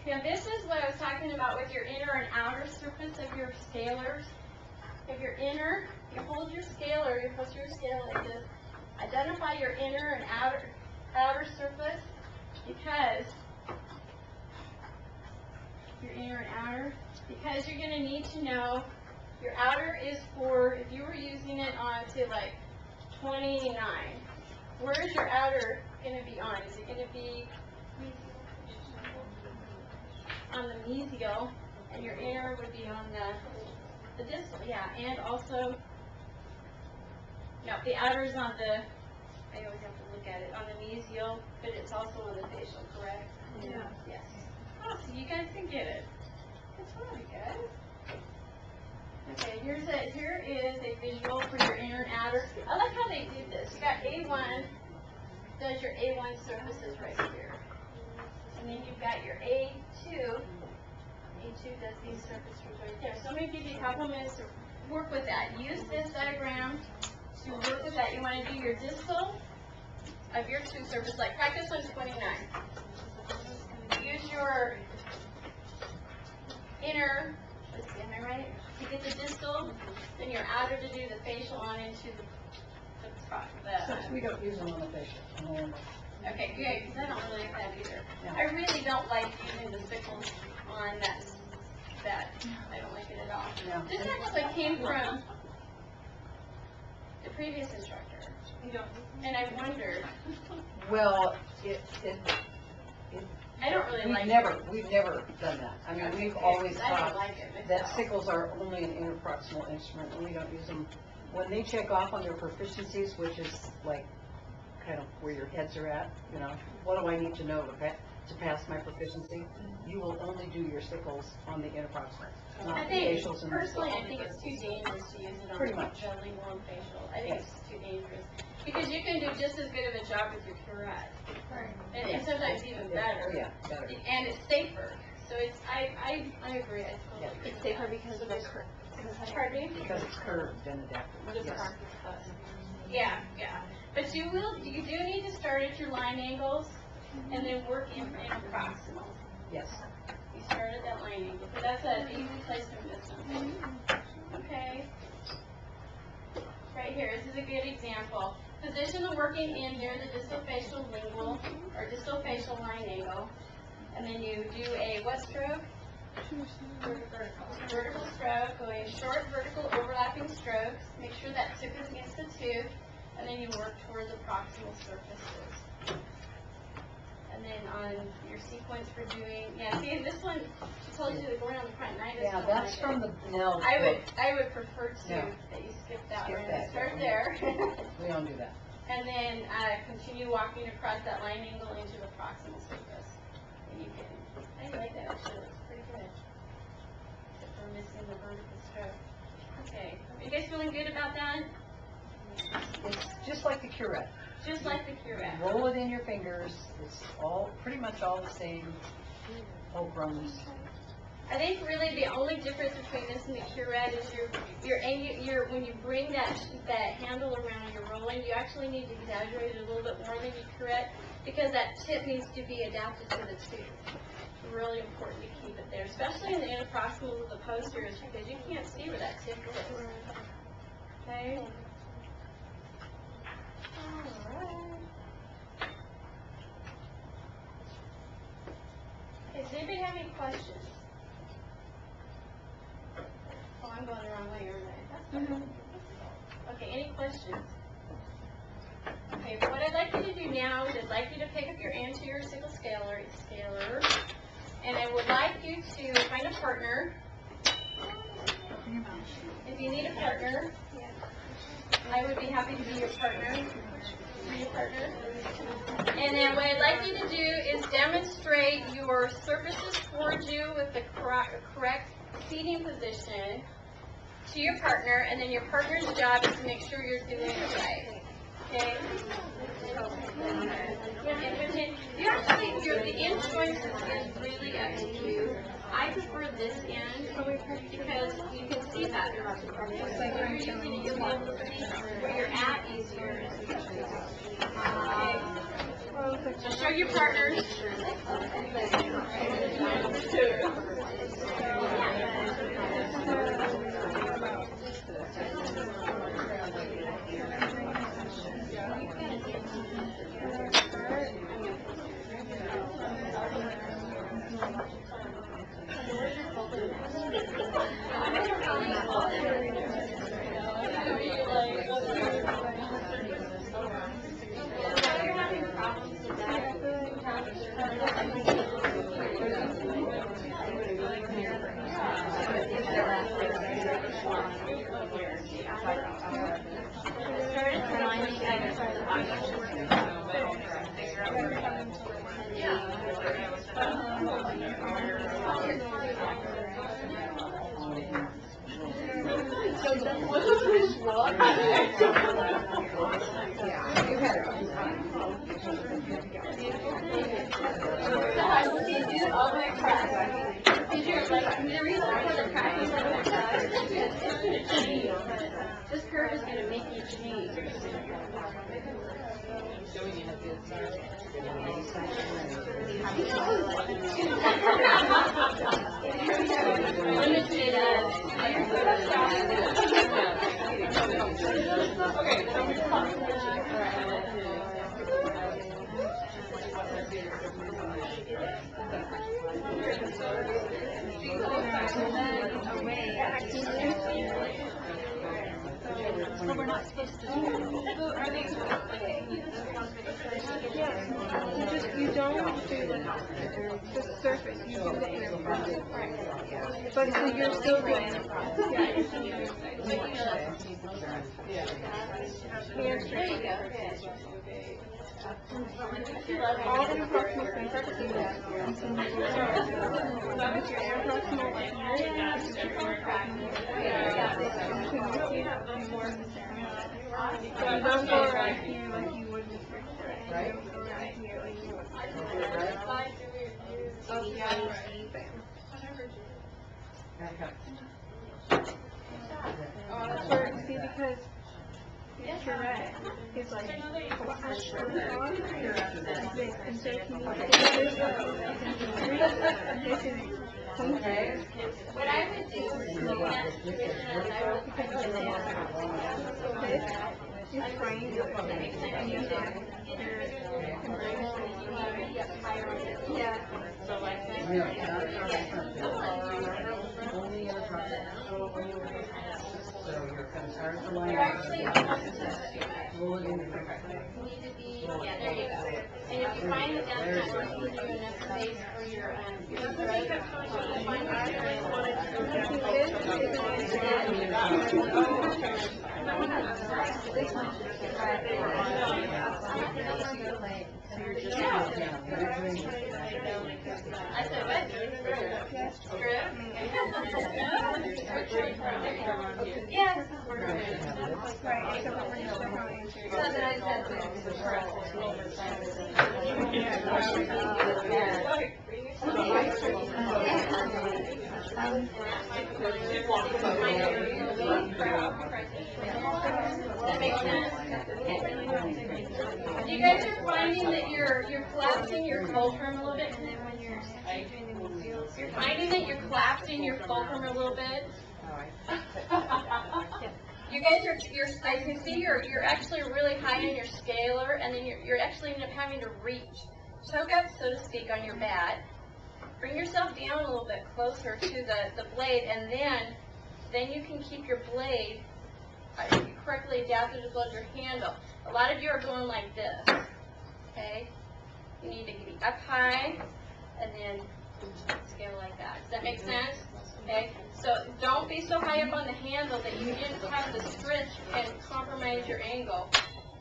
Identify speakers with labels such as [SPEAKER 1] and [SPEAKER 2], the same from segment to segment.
[SPEAKER 1] Now this is what I was talking about with your inner and outer surface of your scalars. If your inner, you hold your scalar, you hold your scale like this. Identify your inner and outer surface, because your inner and outer, because you're going to need to know your outer is for, if you were using it on to like 29, where is your outer going to be on? Is it going to be on the mesial, and your inner would be on the distal? Yeah, and also, no, the outer is on the, I always have to look at it, on the mesial, but it's also on the facial, correct?
[SPEAKER 2] Yeah.
[SPEAKER 1] Yes. Oh, so you guys can get it. That's really good. Okay, here is a visual for your inner and outer. I like how they do this. You got A1 does your A1 surfaces right here. And then you've got your A2. A2 does these surfaces right there. So I'm going to give you a couple minutes to work with that. Use this diagram to work with that. You want to do your distal of your two surfaces, like practice on 29. Use your inner, let's see, am I right? To get the distal, then your outer to do the facial on into the
[SPEAKER 2] Since we don't use them on the facial.
[SPEAKER 1] Okay, good, because I don't really like that either. Yeah. I really don't like using the sickles on that. I don't like it at all. Yeah. This actually came from the previous instructor. And I wondered.
[SPEAKER 3] Well,
[SPEAKER 1] I don't really like
[SPEAKER 3] it. We've never done that. I mean, we've always thought that
[SPEAKER 1] myself.
[SPEAKER 3] sickles are only an interproximal instrument, and we don't use them. When they check off on their proficiencies, which is like kind of where your heads are at, you know, what do I need to know to pass my proficiency? You will only do your sickles on the interproximal, not
[SPEAKER 1] I
[SPEAKER 3] the
[SPEAKER 1] think,
[SPEAKER 3] facials and
[SPEAKER 1] personally, I think it's too dangerous to use it on
[SPEAKER 3] Pretty much.
[SPEAKER 1] the lingual and facial. I think it's too dangerous. Because you can do just as good of a job with your curette. Right. And sometimes even better.
[SPEAKER 3] Yeah, better.
[SPEAKER 1] And it's safer. So it's, I agree. I totally agree.
[SPEAKER 4] It's safer because of the curve.
[SPEAKER 1] Pardon me?
[SPEAKER 3] Because it's curved and adapted. Yes.
[SPEAKER 1] Yeah, yeah. But you do need to start at your line angles and then work in proximal.
[SPEAKER 3] Yes.
[SPEAKER 1] You start at that line angle. So that's an easy place to miss something. Okay. Right here, this is a good example. Position the working in near the distal-facial lingual or distal-facial line angle. And then you do a what stroke? Vertical stroke, going short vertical overlapping strokes. Make sure that tip is against the tooth. And then you work toward the proximal surfaces. And then on your sequence for doing, yeah, see this one, she told you to go around the front. And I just don't
[SPEAKER 3] that's
[SPEAKER 1] like
[SPEAKER 3] from
[SPEAKER 1] it.
[SPEAKER 3] the Nell.
[SPEAKER 1] I would prefer to
[SPEAKER 3] Yeah.
[SPEAKER 1] that you skip that
[SPEAKER 3] Skip
[SPEAKER 1] one.
[SPEAKER 3] that,
[SPEAKER 1] Start
[SPEAKER 3] yeah.
[SPEAKER 1] there.
[SPEAKER 3] We don't do that.
[SPEAKER 1] And then continue walking across that line angle into the proximal surface. And you can, I like that actually, it looks pretty good. Except for missing the vertical stroke. Okay, are you guys feeling good about that?
[SPEAKER 3] It's just like the curette.
[SPEAKER 1] Just like the curette.
[SPEAKER 3] Roll it in your fingers. It's all pretty much all the same fulcrums.
[SPEAKER 1] I think really the only difference between this and the curette is your when you bring that handle around your rolling, you actually need to exaggerate it a little bit more than your curette because that tip needs to be adapted to the tooth. It's really important to keep it there, especially in the interproximal with the posteriors because you can't see where that tip is. Okay. Okay, does anybody have any questions? Oh, I'm going the wrong way, aren't I? Okay, any questions? Okay, what I'd like you to do now is I'd like you to pick up your anterior sickle scalar, and I would like you to find a partner. If you need a partner, I would be happy to be your partner. And then what I'd like you to do is demonstrate your surfaces towards you with the correct seating position to your partner, and then your partner's job is to make sure you're doing it right. Okay? You actually, the end choice is really up to you. I prefer this end because you can see better. So when you're using it, you'll be able to see where you're at easier. Okay. So show your partners. This curve is going to make you change. So we're not supposed to do
[SPEAKER 4] You don't do the surface, you do the inner part. But so you're still doing it.
[SPEAKER 1] There you go.
[SPEAKER 4] All the proximal things are to do that. With your air proximal like you don't go right here like you would with your hand. You don't go right here like you would see, because you're right. It's like push on this, and so if you need this is
[SPEAKER 1] Okay. What I would do is look at the position and I would
[SPEAKER 4] you frame
[SPEAKER 1] and you yeah. So like
[SPEAKER 3] So you're kind of starting to line
[SPEAKER 1] you're
[SPEAKER 3] up.
[SPEAKER 1] actually
[SPEAKER 3] Roll it in.
[SPEAKER 1] you need to be, yeah, there you go. And if you find that that's not working, you enough space for your throat, find I said, what? Yeah, this is working.
[SPEAKER 4] right, except for when you're showing how anterior.
[SPEAKER 1] So then I said, that makes sense. You guys are finding that you're collapsing your fulcrum a little bit, and then when you're finding that you're collapsing your fulcrum a little bit. You guys I can see you're actually really high on your scalar, and then you're actually end up having to reach, choke up, so to speak, on your bat. Bring yourself down a little bit closer to the blade, and then you can keep your blade correctly adapted as well as your handle. A lot of you are going like this, okay? You need to be up high, and then scale like that. Does that make sense? Okay? So don't be so high up on the handle that you didn't have the stretch and compromise your angle.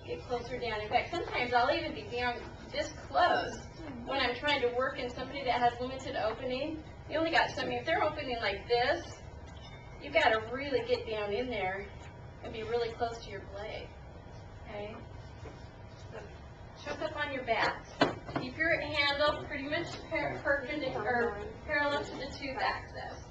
[SPEAKER 1] Get closer down. In fact, sometimes I'll even be down this close when I'm trying to work in somebody that has limited opening. You only got somebody, if they're opening like this, you got to really get down in there and be really close to your blade. Okay? So choke up on your bat. Keep your handle pretty much perpendicular or parallel to the tooth axis.